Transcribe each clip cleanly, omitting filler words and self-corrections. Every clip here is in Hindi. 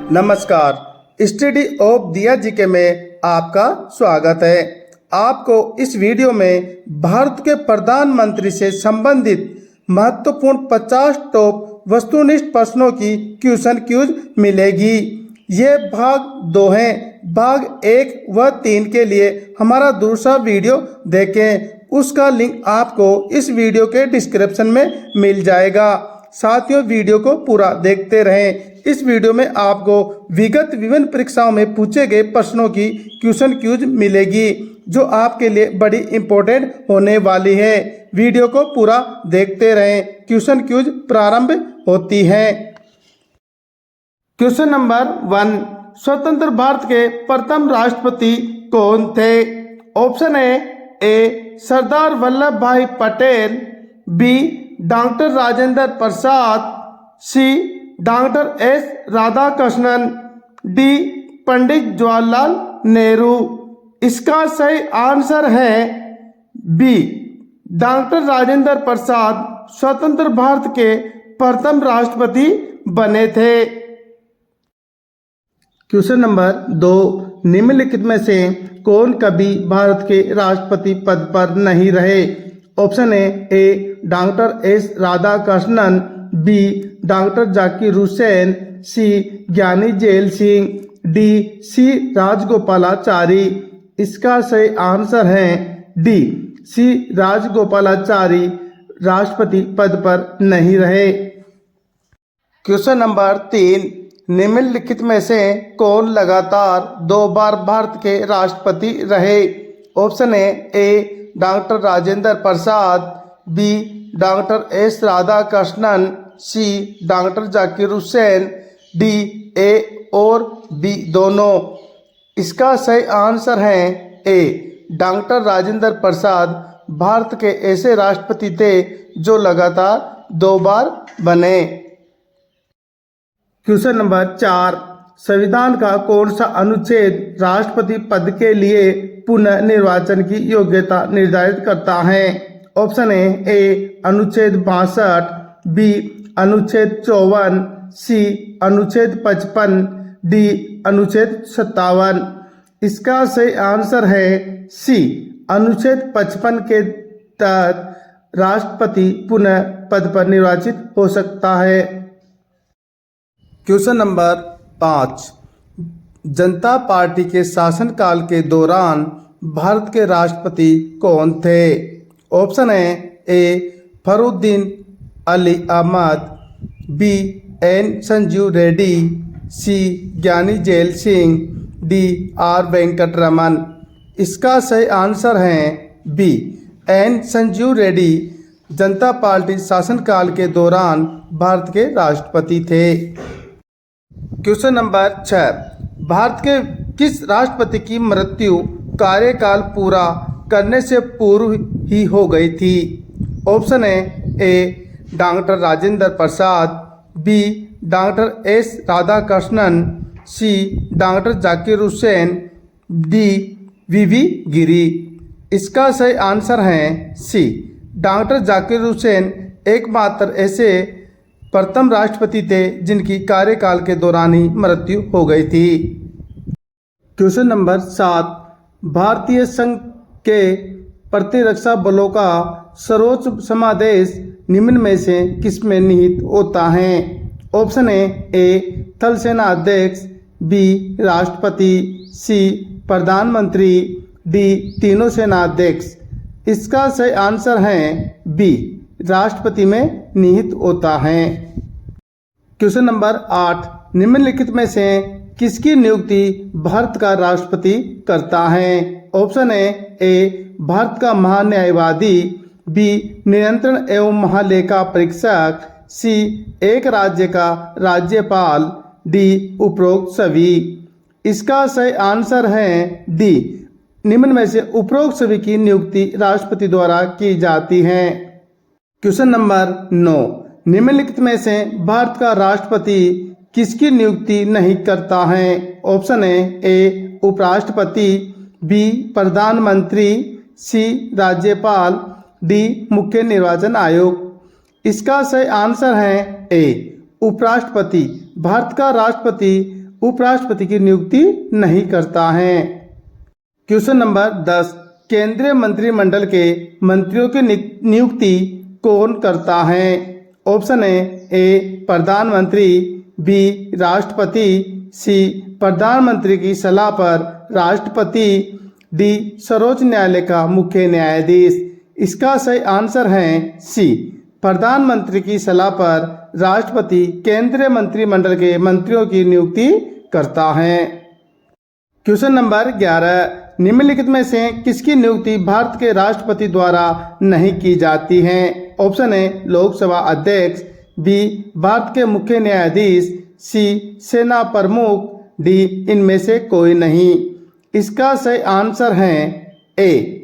नमस्कार, स्टडी ऑफ दिया जीके में आपका स्वागत है। आपको इस वीडियो में भारत के प्रधानमंत्री से संबंधित महत्वपूर्ण 50 टॉप वस्तुनिष्ठ प्रश्नों की क्वेश्चन क्यूज मिलेगी। ये भाग 2 हैं। भाग 1 व 3 के लिए हमारा दूसरा वीडियो देखें, उसका लिंक आपको इस वीडियो के डिस्क्रिप्शन में मिल जाएगा। साथियों, वीडियो को पूरा देखते रहें। इस वीडियो में आपको विगत विभिन्न परीक्षाओं में पूछे गए प्रश्नों की क्वेश्चन क्यूज मिलेगी, जो आपके लिए बड़ी इंपॉर्टेंट होने वाली है। वीडियो को पूरा देखते रहें। क्वेश्चन क्यूज प्रारंभ होती है। क्वेश्चन नंबर 1, स्वतंत्र भारत के प्रथम राष्ट्रपति कौन थे? ऑप्शन ए सरदार वल्लभ भाई पटेल, बी डॉक्टर राजेंद्र प्रसाद, सी doctor S Radhakrishnan, D Pandit Jawaharlal Nehru. इसका सही आंसर है बी डॉक्टर राजेंद्र प्रसाद स्वतंत्र भारत के प्रथम राष्ट्रपति बने थे। क्वेश्चन नंबर 2, निम्नलिखित में से कौन कभी भारत के राष्ट्रपति पद पर नहीं रहे? Option A doctor S Radhakrishnan, B doctor Zakir Hussain, C Giani Zail Singh, D C Rajagopalachari. इसका सही आंसर है डी सी राजगोपालाचारी राष्ट्रपति पद पर नहीं रहे। क्वेश्चन नंबर 3, निम्नलिखित में से कौन लगातार 2 बार भारत के राष्ट्रपति रहे? Option A doctor Rajendra Prasad, B doctor S Radhakrishnan, C doctor Zakir Hussain, D A और बी दोनों। इसका सही आंसर है ए डॉक्टर राजेंद्र प्रसाद भारत के ऐसे राष्ट्रपति थे जो लगातार 2 बार बने। क्वेश्चन नंबर 4, संविधान का कौन सा अनुच्छेद राष्ट्रपति पद के लिए पुनः निर्वाचन की योग्यता निर्धारित करता है? ऑप्शन ए अनुच्छेद 62, बी अनुच्छेद 54, सी अनुच्छेद 55, डी अनुच्छेद 57। इसका सही आंसर है सी अनुच्छेद 55 के तहत राष्ट्रपति पुनः पद पर निर्वाचित हो सकता है। क्वेश्चन नंबर 5, जनता पार्टी के शासनकाल के दौरान भारत के राष्ट्रपति कौन थे? Option A Fakhruddin Ali Ahmed, B N Sanjiva Reddy, C Giani Zail Singh, D R Venkataraman. इसका सही आंसर है बी एन संजीव रेड्डी जनता पार्टी शासनकाल के दौरान भारत के राष्ट्रपति थे। क्वेश्चन नंबर 6, भारत के किस राष्ट्रपति की मृत्यु कार्यकाल पूरा करने से पूर्व ही हो गई थी? Option A doctor Rajendra Prasad, B doctor S Radhakrishnan, C doctor Zakir Hussain, D V Giri. इसका सही आंसर है सी डॉक्टर जाकिर हुसैन एकमात्र ऐसे प्रथम राष्ट्रपति थे जिनकी कार्यकाल के दौरान ही मृत्यु हो गई थी। क्वेश्चन नंबर 7, भारतीय संघ के प्रतिरक्षा बलों का सर्वोच्च समादेश निम्न में से किसमें निहित होता है? ऑप्शन ए थल सेना अध्यक्ष, बी राष्ट्रपति, सी प्रधानमंत्री, डी तीनों सेना अध्यक्ष। इसका सही आंसर है बी राष्ट्रपति में निहित होता है। क्वेश्चन नंबर 8, निम्नलिखित में से किसकी नियुक्ति भारत का राष्ट्रपति करता है? ऑप्शन ए भारत का महान्यायवादी, बी नियंत्रण एवं महालेखा परीक्षक, सी एक राज्य का राज्यपाल, डी उपरोक्त सभी। इसका सही आंसर है डी निम्न में से उपरोक्त सभी की नियुक्ति राष्ट्रपति द्वारा की जाती है। क्वेश्चन नंबर 9, निम्नलिखित में से भारत का राष्ट्रपति किसकी नियुक्ति नहीं करता है? ऑप्शन ए उपराष्ट्रपति, बी प्रधानमंत्री, सी राज्यपाल, डी मुख्य निर्वाचन आयोग। इसका सही आंसर है ए उपराष्ट्रपति। भारत का राष्ट्रपति उपराष्ट्रपति की नियुक्ति नहीं करता है। क्वेश्चन नंबर 10, केंद्रीय मंत्रिमंडल के मंत्रियों की नियुक्ति कौन करता है? ऑप्शन ए प्रधानमंत्री, बी राष्ट्रपति, सी प्रधानमंत्री की सलाह पर राष्ट्रपति, डी सर्वोच्च न्यायालय का मुख्य न्यायाधीश। इसका सही आंसर है सी प्रधानमंत्री की सलाह पर राष्ट्रपति केंद्रीय मंत्रिमंडल के मंत्रियों की नियुक्ति करता है। क्वेश्चन नंबर 11, निम्नलिखित में से किसकी नियुक्ति भारत के राष्ट्रपति द्वारा नहीं की जाती है? ऑप्शन ए लोकसभा अध्यक्ष, बी भारत के मुख्य न्यायाधीश, सी सेना प्रमुख, डी इनमें से कोई नहीं। इसका सही आंसर है ए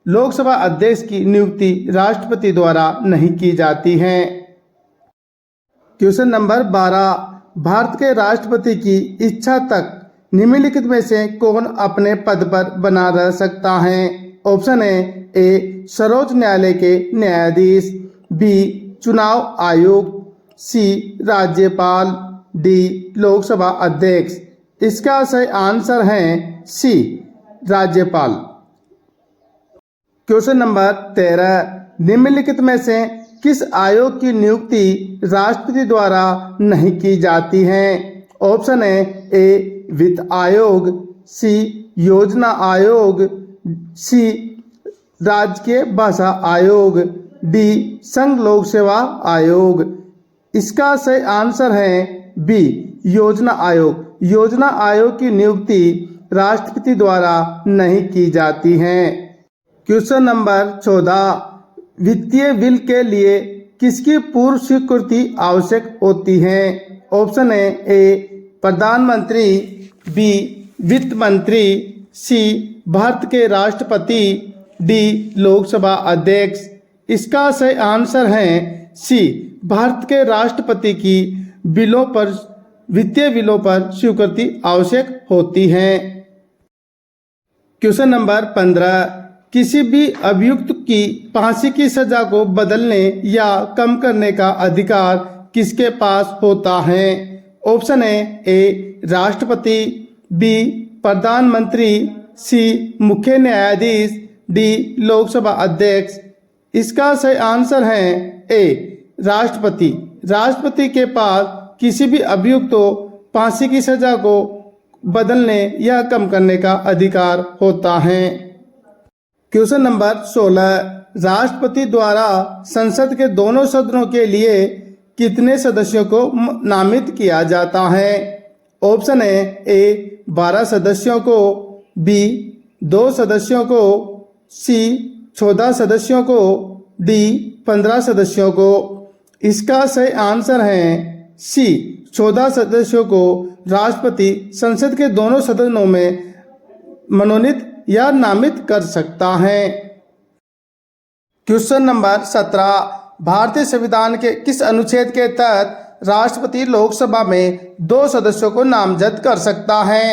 लोकसभा अध्यक्ष की नियुक्ति राष्ट्रपति द्वारा नहीं की जाती है। क्वेश्चन नंबर 12, भारत के राष्ट्रपति की इच्छा तक निम्नलिखित में से कौन अपने पद पर बना रह सकता है? ऑप्शन ए सर्वोच्च न्यायालय के न्यायाधीश, बी चुनाव आयुक्त, सी राज्यपाल, डी लोकसभा अध्यक्ष। इसका सही आंसर है सी राज्यपाल। क्वेश्चन नंबर 13, निम्नलिखित में से किस आयोग की नियुक्ति राष्ट्रपति द्वारा नहीं की जाती है? ऑप्शन ए वित्त आयोग, सी योजना आयोग, सी राजकीय भाषा आयोग, डी संघ लोक सेवा आयोग। इसका सही आंसर है बी योजना आयोग। योजना आयोग की नियुक्ति राष्ट्रपति द्वारा नहीं की जाती है। क्वेश्चन नंबर 14, वित्तीय बिल के लिए किसकी पूर्व स्वीकृति आवश्यक होती है? ऑप्शन ए प्रधानमंत्री, बी वित्त मंत्री, सी भारत के राष्ट्रपति, डी लोकसभा अध्यक्ष। इसका सही आंसर है सी भारत के राष्ट्रपति की बिलों पर वित्तीय बिलों पर स्वीकृति आवश्यक होती है। क्वेश्चन नंबर 15, किसी भी अभियुक्त की फांसी की सजा को बदलने या कम करने का अधिकार किसके पास होता है? ऑप्शन ए राष्ट्रपति, बी प्रधानमंत्री, सी मुख्य न्यायाधीश, डी लोकसभा अध्यक्ष। इसका सही आंसर है ए राष्ट्रपति। राष्ट्रपति के पास किसी भी अभियुक्त को फांसी की सजा को बदलने या कम करने का अधिकार होता है। क्वेश्चन नंबर 16, राष्ट्रपति द्वारा संसद के दोनों सदनों के लिए कितने सदस्यों को नामित किया जाता है? ऑप्शन ए 12 सदस्यों को, बी 2 सदस्यों को, सी 14 सदस्यों को, डी 15 सदस्यों को। इसका सही आंसर है सी 14 सदस्यों को राष्ट्रपति संसद के दोनों सदनों में मनोनीत या नामित कर सकता है। क्वेश्चन नंबर 17, भारतीय संविधान के किस अनुच्छेद के तहत राष्ट्रपति लोकसभा में 2 सदस्यों को नामजद कर सकता है?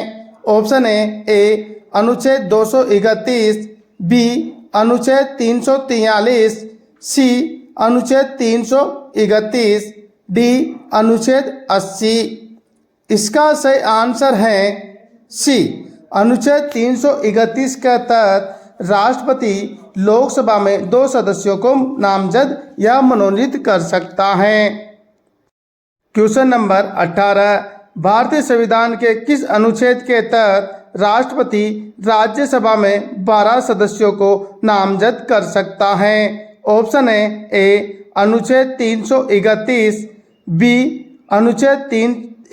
ऑप्शन ए अनुच्छेद 231, बी अनुच्छेद 343, सी अनुच्छेद 331, डी अनुच्छेद 80। इसका सही आंसर है सी अनुच्छेद 331 के तहत राष्ट्रपति लोकसभा में 2 सदस्यों को नामजद या मनोनीत कर सकता है। क्वेश्चन नंबर 18, भारतीय संविधान के किस अनुच्छेद के तहत राष्ट्रपति राज्यसभा में 12 सदस्यों को नामजद कर सकता है? ऑप्शन ए अनुच्छेद 331, बी अनुच्छेद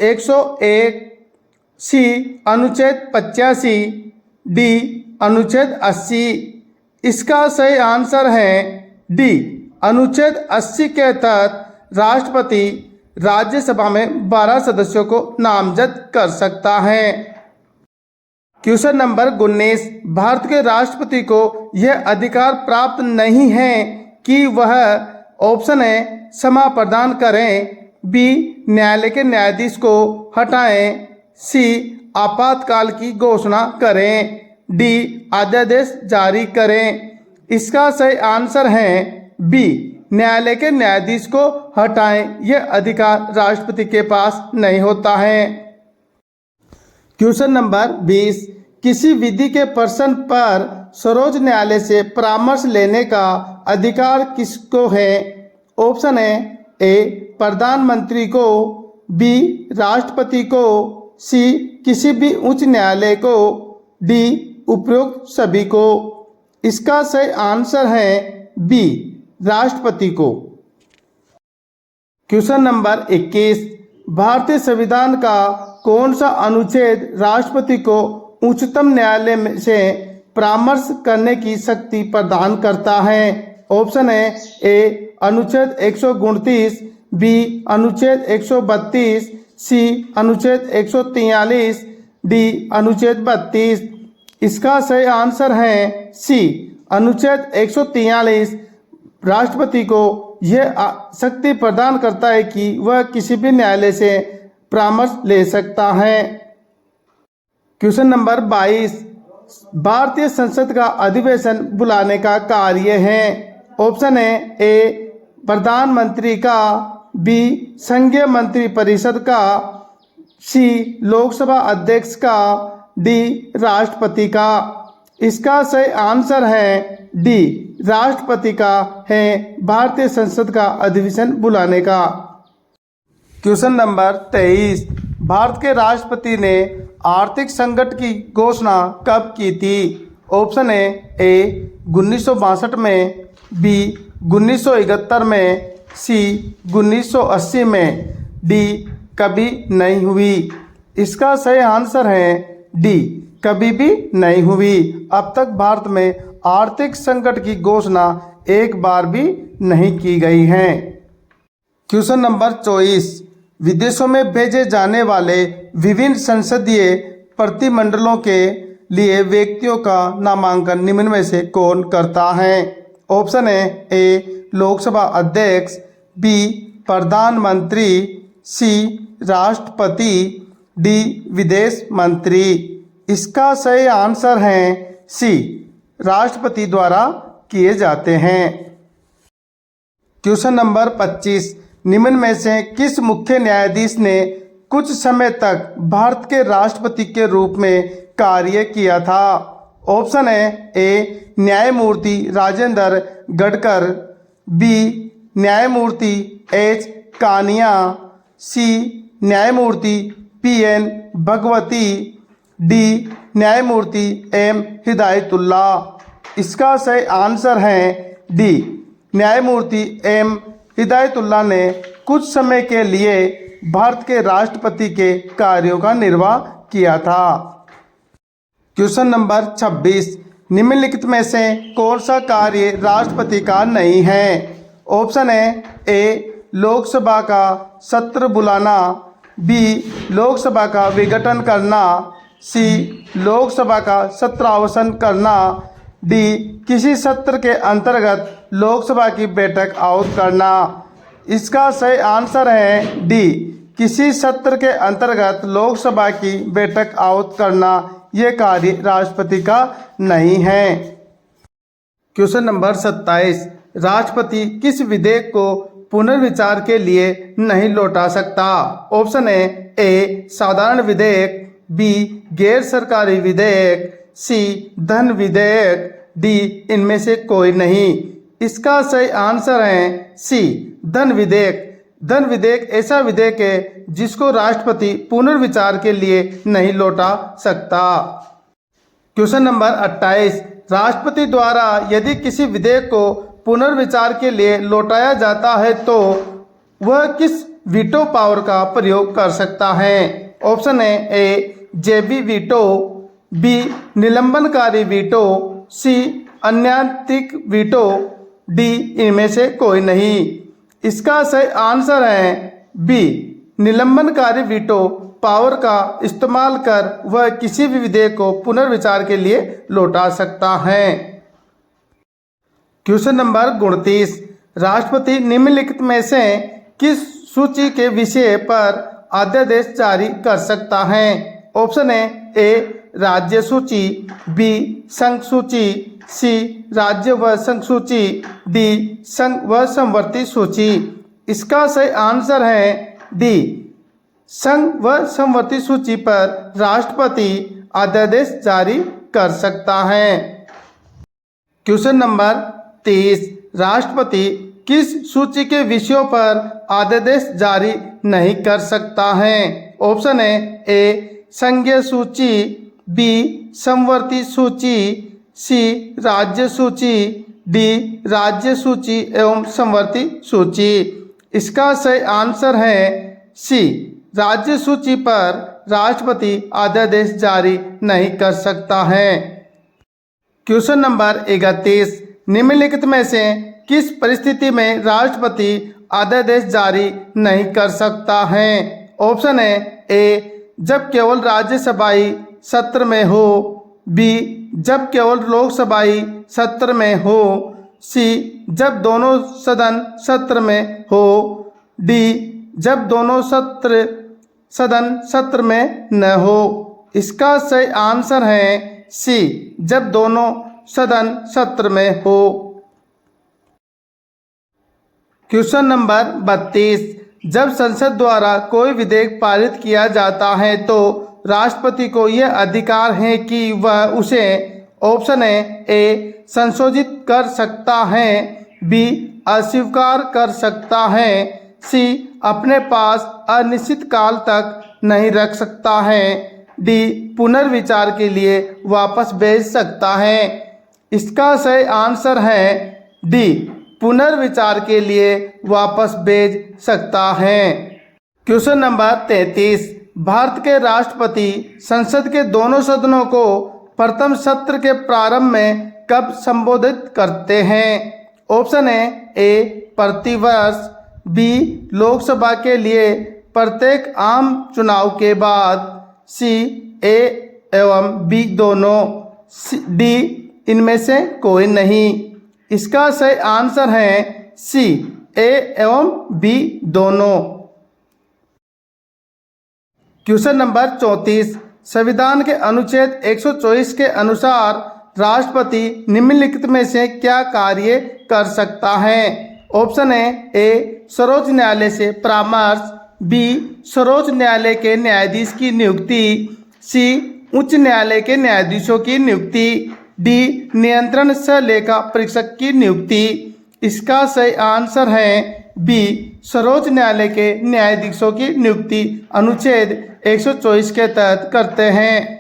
101, सी अनुच्छेद 85, डी अनुच्छेद 80। इसका सही आंसर है डी अनुच्छेद 80 के तहत राष्ट्रपति राज्यसभा में 12 सदस्यों को नामजद कर सकता है। क्वेश्चन नंबर 19, भारत के राष्ट्रपति को यह अधिकार प्राप्त नहीं है कि वह ऑप्शन ए क्षमा प्रदान करें, बी न्यायालय के न्यायाधीश को हटाएं, सी आपातकाल की घोषणा करें, डी अध्यादेश जारी करें। इसका सही आंसर है बी न्यायालय के न्यायाधीश को हटाएं। यह अधिकार राष्ट्रपति के पास नहीं होता है। क्वेश्चन नंबर 20, किसी विधि के प्रश्न पर सर्वोच्च न्यायालय से परामर्श लेने का अधिकार किसको है? ऑप्शन है ए प्रधानमंत्री को, बी राष्ट्रपति को, सी किसी भी उच्च न्यायालय को, डी उपरोक्त सभी को। इसका सही आंसर है बी राष्ट्रपति को। क्वेश्चन नंबर 21, भारतीय संविधान का कौन सा अनुच्छेद राष्ट्रपति को उच्चतम न्यायालय से परामर्श करने की शक्ति प्रदान करता है? ऑप्शन है ए अनुच्छेद 129, बी अनुच्छेद 132, सी अनुच्छेद 143, डी अनुच्छेद 32। इसका सही आंसर है सी अनुच्छेद 143 राष्ट्रपति को यह शक्ति प्रदान करता है कि वह किसी भी न्यायालय से परामर्श ले सकता है। क्वेश्चन नंबर 22, भारतीय संसद का अधिवेशन बुलाने का कार्य है? ऑप्शन है ए प्रधानमंत्री का, बी संघीय मंत्री परिषद का, सी लोकसभा अध्यक्ष का, डी राष्ट्रपति का। इसका सही आंसर है डी राष्ट्रपति का है भारतीय संसद का अधिवेशन बुलाने का। क्वेश्चन नंबर 23, भारत के राष्ट्रपति ने आर्थिक संकट की घोषणा कब की थी? ऑप्शन है ए 1962 में, बी 1971 में, सी 1980 में, डी कभी नहीं हुई। इसका सही आंसर है डी कभी भी नहीं हुई। अब तक भारत में आर्थिक संकट की घोषणा एक बार भी नहीं की गई है। क्वेश्चन नंबर 24, विदेशों में भेजे जाने वाले विभिन्न संसदीय प्रतिमंडलों के लिए व्यक्तियों का नामांकन निम्न में से कौन करता है? ऑप्शन है ए लोकसभा अध्यक्ष, बी प्रधानमंत्री, सी राष्ट्रपति, डी विदेश मंत्री। इसका सही आंसर है सी राष्ट्रपति द्वारा किए जाते हैं। क्वेश्चन नंबर 25, निम्न में से किस मुख्य न्यायाधीश ने कुछ समय तक भारत के राष्ट्रपति के रूप में कार्य किया था? ऑप्शन है ए न्यायमूर्ति राजेंद्र गडकर, बी न्यायमूर्ति एच कानिया, सी न्यायमूर्ति पीएन भगवती, डी न्यायमूर्ति एम हिदायतुल्ला। इसका सही आंसर है डी न्यायमूर्ति एम हिदायतुल्ला ने कुछ समय के लिए भारत के राष्ट्रपति के कार्यों का निर्वाह किया था। क्वेश्चन नंबर 26, निम्नलिखित में से कौन सा कार्य राष्ट्रपति का नहीं है? ऑप्शन है ए लोकसभा का सत्र बुलाना, बी लोकसभा का विघटन करना, सी लोकसभा का सत्रावसान करना, डी किसी सत्र के अंतर्गत लोकसभा की बैठक आहूत करना। इसका सही आंसर है डी किसी सत्र के अंतर्गत लोकसभा की बैठक आहूत करना। यह कार्य राष्ट्रपति का नहीं है। क्वेश्चन नंबर 27, राष्ट्रपति किस विधेयक को पुनर्विचार के लिए नहीं लौटा सकता? ऑप्शन है ए साधारण विधेयक, बी गैर सरकारी विधेयक, सी धन विधेयक, डी इनमें से कोई नहीं। इसका सही आंसर है सी धन विधेयक। धन विधेयक ऐसा विधेयक है जिसको राष्ट्रपति पुनर्विचार के लिए नहीं लौटा सकता। क्वेश्चन नंबर 28, राष्ट्रपति द्वारा यदि किसी विधेयक को पुनर्विचार के लिए लौटाया जाता है तो वह किस वीटो पावर का प्रयोग कर सकता है? ऑप्शन है ए जेबी वीटो, बी निलंबनकारी वीटो, सी अनैतिक वीटो, डी इनमें से कोई नहीं। इसका सही आंसर है बी निलंबनकारी वीटो पावर का इस्तेमाल कर वह किसी भी विधेयक को पुनर्विचार के लिए लौटा सकता है। क्वेश्चन नंबर 29, राष्ट्रपति निम्नलिखित में से किस सूची के विषय पर अध्यादेश जारी कर सकता है? ऑप्शन है ए राज्य सूची, बी संघ सूची, सी राज्य व संघ सूची, डी संघ व समवर्ती सूची। इसका सही आंसर है डी संघ व समवर्ती सूची पर राष्ट्रपति अध्यादेश जारी कर सकता है। क्वेश्चन नंबर 30, राष्ट्रपति किस सूची के विषयों पर अध्यादेश जारी नहीं कर सकता है? ऑप्शन है ए संघीय सूची, बी समवर्ती सूची, सी राज्य सूची, डी राज्य सूची एवं समवर्ती सूची। इसका सही आंसर है सी, राज्य सूची पर राष्ट्रपति अध्यादेश जारी नहीं कर सकता है। क्वेश्चन नंबर 31, निम्नलिखित में से किस परिस्थिति में राष्ट्रपति अध्यादेश जारी नहीं कर सकता है? ऑप्शन है ए जब केवल राज्यसभाई सत्र में हो, बी जब केवल लोकसभाई सत्र में हो, सी जब दोनों सदन सत्र में हो, डी जब दोनों सदन सत्र में न हो। इसका सही आंसर है सी, जब दोनों सदन सत्र में हो। क्वेश्चन नंबर 32, जब संसद द्वारा कोई विधेयक पारित किया जाता है तो राष्ट्रपति को यह अधिकार है कि वह उसे ऑप्शन ए संशोधित कर सकता है, बी अस्वीकार कर सकता है, सी अपने पास अनिश्चित काल तक नहीं रख सकता है, डी पुनर्विचार के लिए वापस भेज सकता है। इसका सही आंसर है डी, पुनर्विचार के लिए वापस भेज सकता है। क्वेश्चन नंबर 33, भारत के राष्ट्रपति संसद के दोनों सदनों को प्रथम सत्र के प्रारंभ में कब संबोधित करते हैं? ऑप्शन है ए प्रतिवर्ष, बी लोकसभा के लिए प्रत्येक आम चुनाव के बाद, सी ए एवं बी दोनों, डी इनमें से कोई नहीं। इसका सही आंसर है सी, ए एवं बी दोनों। क्वेश्चन नंबर 34, संविधान के अनुच्छेद 124 के अनुसार राष्ट्रपति निम्नलिखित में से क्या कार्य कर सकता है? ऑप्शन है ए सर्वोच्च न्यायालय से परामर्श, बी सर्वोच्च न्यायालय के न्यायाधीश की नियुक्ति, सी उच्च न्यायालय के न्यायाधीशों की नियुक्ति, डी नियंत्रण सह लेखा परीक्षक की नियुक्ति। इसका सही आंसर है बी, सर्वोच्च न्यायालय के न्यायाधीशों की नियुक्ति अनुच्छेद 124 के तहत करते हैं।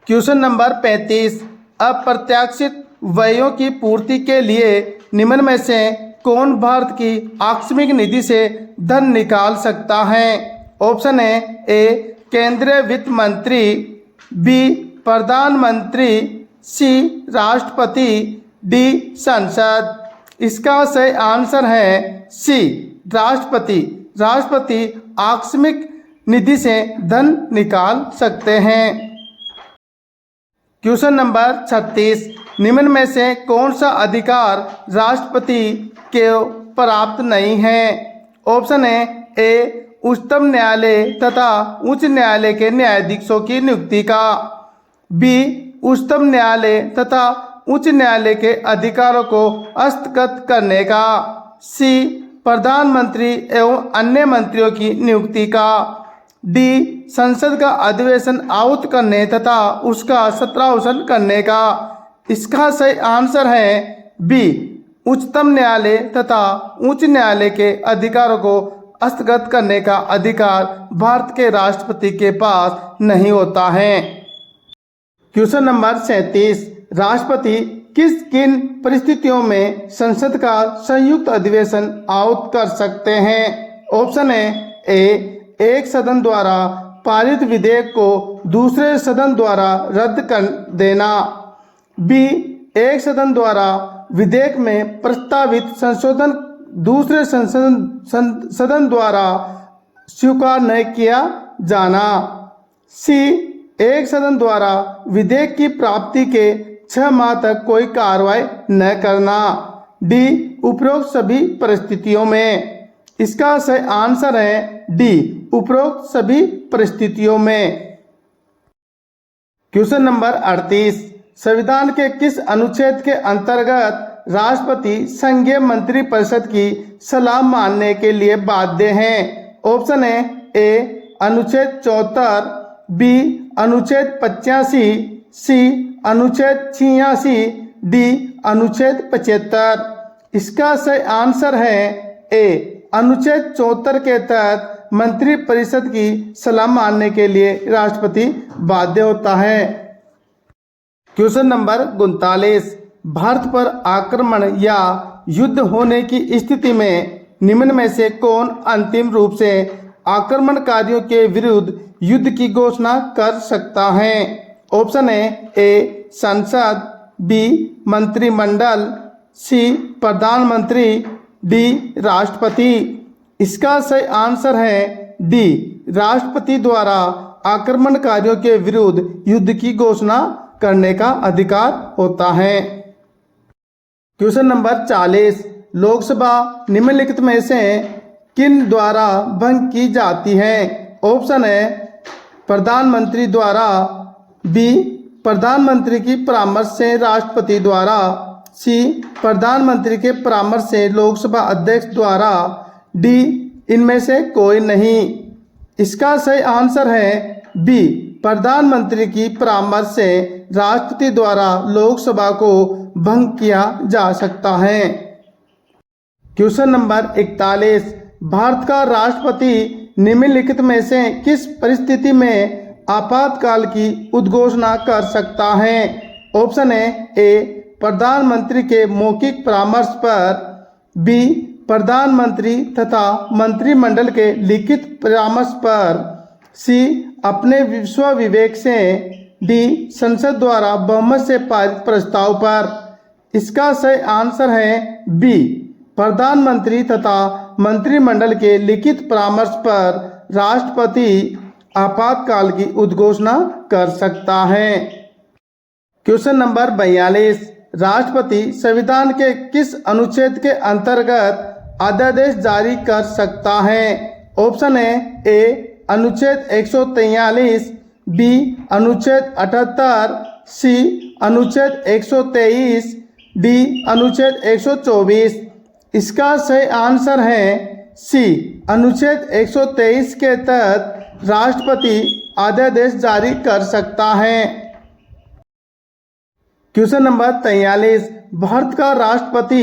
क्वेश्चन नंबर 35, अप्रत्याशित व्ययों की पूर्ति के लिए निम्न में से कौन भारत की आकस्मिक निधि से धन निकाल सकता है? ऑप्शन है ए केंद्रीय वित्त मंत्री, बी प्रधानमंत्री, सी राष्ट्रपति, डी संसद। इसका सही आंसर है सी, राष्ट्रपति। राष्ट्रपति आकस्मिक निधि से धन निकाल सकते हैं। क्वेश्चन नंबर 36, निम्न में से कौन सा अधिकार राष्ट्रपति को प्राप्त नहीं है? ऑप्शन है ए उच्चतम न्यायालय तथा उच्च न्यायालय के न्यायाधीशों की नियुक्ति का, बी उच्चतम न्यायालय तथा उच्च न्यायालय के अधिकारों को हस्तगत करने का, सी प्रधानमंत्री एवं अन्य मंत्रियों की नियुक्ति का, डी संसद का अधिवेशन आहूत करने तथा उसका सत्रावसान करने का। इसका सही आंसर है बी, उच्चतम न्यायालय तथा उच्च न्यायालय के अधिकारों को हस्तगत करने का अधिकार भारत के राष्ट्रपति के पास नहीं होता है। क्वेश्चन नंबर 37, राष्ट्रपति किस किन परिस्थितियों में संसद का संयुक्त अधिवेशन आहूत कर सकते हैं? ऑप्शन है ए एक सदन द्वारा पारित विधेयक को दूसरे सदन द्वारा रद्द कर देना, बी एक सदन द्वारा विधेयक में प्रस्तावित संशोधन दूसरे सदन द्वारा स्वीकार न किया जाना, सी एक सदन द्वारा विधेयक की प्राप्ति के 6 माह तक कोई कार्रवाई न करना, डी उपरोक्त सभी परिस्थितियों में। इसका सही आंसर है डी, उपरोक्त सभी परिस्थितियों में। क्वेश्चन नंबर 38, संविधान के किस अनुच्छेद के अंतर्गत राष्ट्रपति संघीय मंत्रिपरिषद की सलाह मानने के लिए बाध्य हैं? ऑप्शन है ए अनुच्छेद 74, बी अनुच्छेद 85, सी अनुच्छेद 86, डी अनुच्छेद 75। इसका सही आंसर है ए अनुच्छेद 74 के तहत मंत्रिपरिषद की सलाह मानने के लिए राष्ट्रपति बाध्य होता है। क्वेश्चन नंबर 39, भारत पर आक्रमण या युद्ध होने की स्थिति में निम्न में से कौन अंतिम रूप से आक्रमणकारियों के विरुद्ध युद्ध की घोषणा कर सकता है? ऑप्शन है ए संसद, बी मंत्रिमंडल, सी प्रधानमंत्री, डी राष्ट्रपति। इसका सही आंसर है डी राष्ट्रपति द्वारा आक्रमणकारियों के विरुद्ध युद्ध की घोषणा करने का अधिकार होता है। क्वेश्चन नंबर 40, लोकसभा निम्नलिखित में से किन द्वारा भंग की जाती है? ऑप्शन है प्रधानमंत्री द्वारा, बी प्रधानमंत्री की परामर्श से राष्ट्रपति द्वारा, सी प्रधानमंत्री के परामर्श से लोकसभा अध्यक्ष द्वारा, डी इनमें से कोई नहीं। इसका सही आंसर है बी प्रधानमंत्री की परामर्श से राष्ट्रपति द्वारा लोकसभा को भंग किया जा सकता है। क्वेश्चन नंबर 41, भारत का राष्ट्रपति निम्नलिखित में से किस परिस्थिति में आपातकाल की उद्घोषणा कर सकता है? ऑप्शन है ए प्रधानमंत्री के मौखिक परामर्श पर, बी प्रधानमंत्री तथा मंत्रिमंडल के लिखित परामर्श पर, सी अपने विश्व विवेक से, डी संसद द्वारा बहुमत से पारित प्रस्ताव पर। इसका सही आंसर है बी प्रधानमंत्री तथा मंत्रिमंडल के लिखित परामर्श पर राष्ट्रपति आपातकाल की उद्घोषणा कर सकता है। क्वेश्चन नंबर 42, राष्ट्रपति संविधान के किस अनुच्छेद के अंतर्गत अध्यादेश जारी कर सकता है? ऑप्शन है ए अनुच्छेद 143, बी अनुच्छेद 78, सी अनुच्छेद 123, डी अनुच्छेद 124। इसका सही आंसर है सी अनुच्छेद 123 के तहत राष्ट्रपति अध्यादेश जारी कर सकता है। क्वेश्चन नंबर 43, भारत का राष्ट्रपति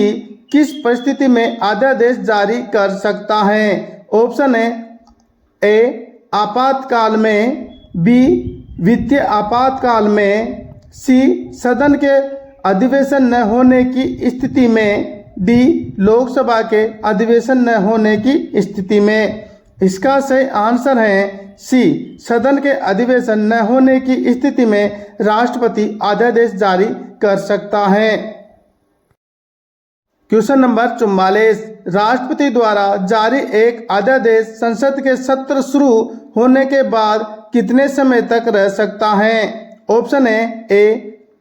किस परिस्थिति में अध्यादेश जारी कर सकता है? ऑप्शन है ए आपातकाल में, बी वित्तीय आपातकाल में, सी सदन के अधिवेशन न होने की स्थिति में, डी लोकसभा के अधिवेशन न होने की स्थिति में। इसका सही आंसर है सी सदन के अधिवेशन न होने की स्थिति में राष्ट्रपति अध्यादेश जारी कर सकता है। क्वेश्चन नंबर 44, राष्ट्रपति द्वारा जारी एक अध्यादेश संसद के सत्र शुरू होने के बाद कितने समय तक रह सकता है? ऑप्शन है ए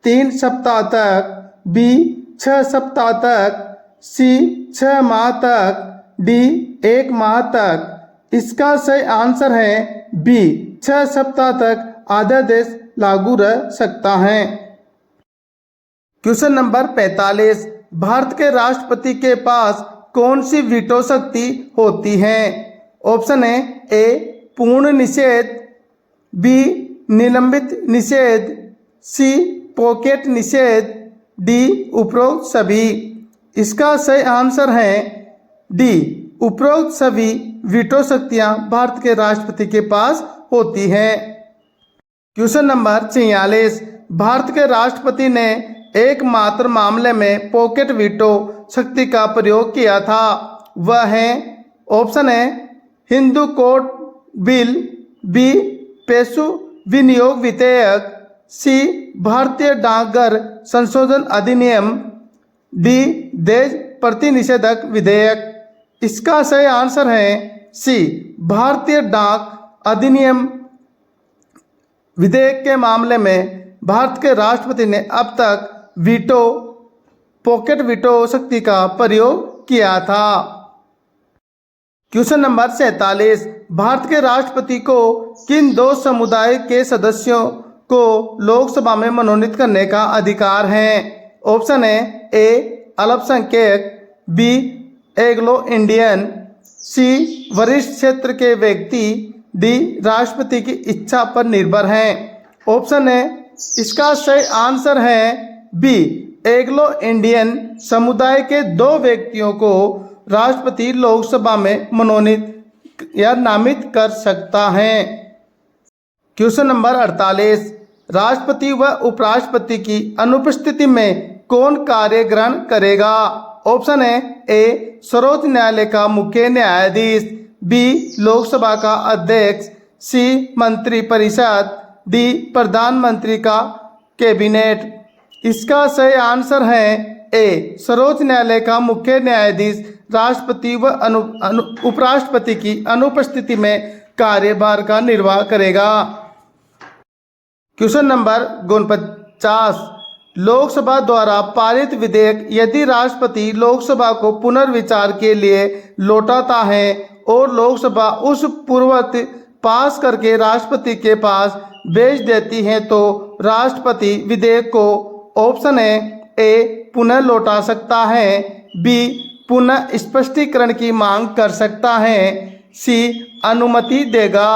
3 सप्ताह तक, बी 6 सप्ताह तक, सी 6 माह तक, डी 1 माह तक। इसका सही आंसर है बी 6 सप्ताह तक अध्यादेश लागू रह सकता है। क्वेश्चन नंबर 45, भारत के राष्ट्रपति के पास कौन सी वीटो शक्ति होती है? ऑप्शन है ए पूर्ण निषेध, बी निलंबित निषेध, सी पॉकेट निषेध, डी उपरोक्त सभी। इसका सही आंसर है डी उपरोक्त सभी वीटो शक्तियां भारत के राष्ट्रपति के पास होती हैं। क्वेश्चन नंबर 46, भारत के राष्ट्रपति ने एकमात्र मामले में पॉकेट वीटो शक्ति का प्रयोग किया था, वह है ऑप्शन है हिंदू कोड बिल, बी पेशु विनियोग विधेयक, सी भारतीय डाकघर संशोधन अधिनियम, डी देश प्रतिनिषेधक विधेयक। इसका सही आंसर है सी भारतीय डाक अधिनियम विधेयक के मामले में भारत के राष्ट्रपति ने अब तक वीटो पॉकेट वीटो शक्ति का प्रयोग किया था। क्वेश्चन नंबर 47, भारत के राष्ट्रपति को किन 2 समुदाय के सदस्यों को लोकसभा में मनोनीत करने का अधिकार है? ऑप्शन है ए अल्पसंख्यक, बी एग्लो इंडियन, सी वरिष्ठ क्षेत्र के व्यक्ति, डी राष्ट्रपति की इच्छा पर निर्भर हैं। ऑप्शन है इसका सही आंसर है बी, एंग्लो इंडियन समुदाय के 2 व्यक्तियों को राष्ट्रपति लोकसभा में मनोनीत या नामित कर सकता है। क्वेश्चन नंबर 48, राष्ट्रपति व उपराष्ट्रपति की अनुपस्थिति में कौन कार्य ग्रहण करेगा? ऑप्शन है ए, सर्वोच्च न्यायालय का मुख्य न्यायाधीश, बी, लोकसभा का अध्यक्ष, सी, मंत्रिपरिषद, डी, प्रधानमंत्री का कैबिनेट। इसका सही आंसर है ए, सर्वोच्च न्यायालय का मुख्य न्यायाधीश राष्ट्रपति व उपराष्ट्रपति की अनुपस्थिति में कार्यभार का निर्वाह करेगा। क्वेश्चन नंबर 49, लोकसभा द्वारा पारित विधेयक यदि राष्ट्रपति लोकसभा को पुनर्विचार के लिए लौटाता है और लोकसभा उस पूर्ववत पास करके राष्ट्रपति के पास भेज देती है तो राष्ट्रपति विधेयक को ऑप्शन है ए, पुनः लौटा सकता है, बी, पुनः स्पष्टीकरण की मांग कर सकता है, सी, अनुमति देगा,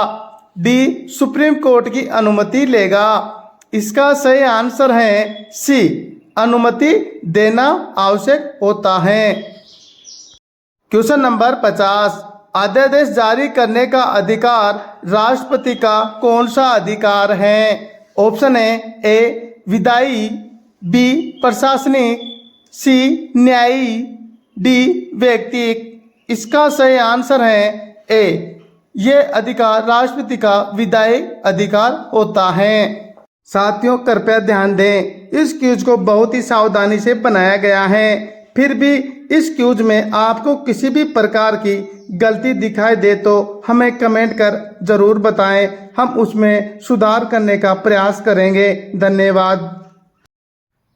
डी, सुप्रीम कोर्ट की अनुमति लेगा। इसका सही आंसर है सी, अनुमति देना आवश्यक होता है। क्वेश्चन नंबर 50, अध्यादेश जारी करने का अधिकार राष्ट्रपति का कौन सा अधिकार है? ऑप्शन है ए, विधायी, बी, प्रशासनिक, सी, न्यायी, डी, व्यक्तिक। इसका सही आंसर है ए, ये अधिकार राष्ट्रपति का विधायी अधिकार होता है। साथियों कृपया ध्यान दें, इस क्यूज को बहुत ही सावधानी से बनाया गया है। फिर भी इस क्यूज में आपको किसी भी प्रकार की गलती दिखाई दे तो हमें कमेंट कर जरूर बताएं, हम उसमें सुधार करने का प्रयास करेंगे। धन्यवाद।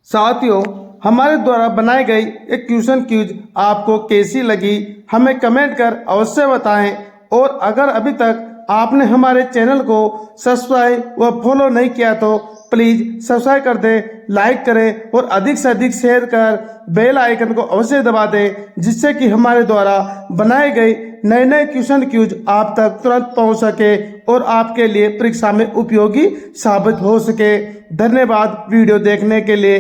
साथियों हमारे द्वारा बनाई गई एक क्वेश्चन क्यूज आपको कैसी लगी हमें कमेंट कर अवश्य बताएं, और अगर अभी तक आपने हमारे चैनल को सब्सक्राइब व फॉलो नहीं किया तो प्लीज़ सब्सक्राइब कर दें, लाइक करें और अधिक से अधिक शेयर कर बेल आइकन को अवश्य दबा दें, जिससे कि हमारे द्वारा बनाए गए नए नए क्वेश्चन क्यूज आप तक तुरंत पहुंच सके और आपके लिए परीक्षा में उपयोगी साबित हो सके। धन्यवाद वीडियो देखने के लिए।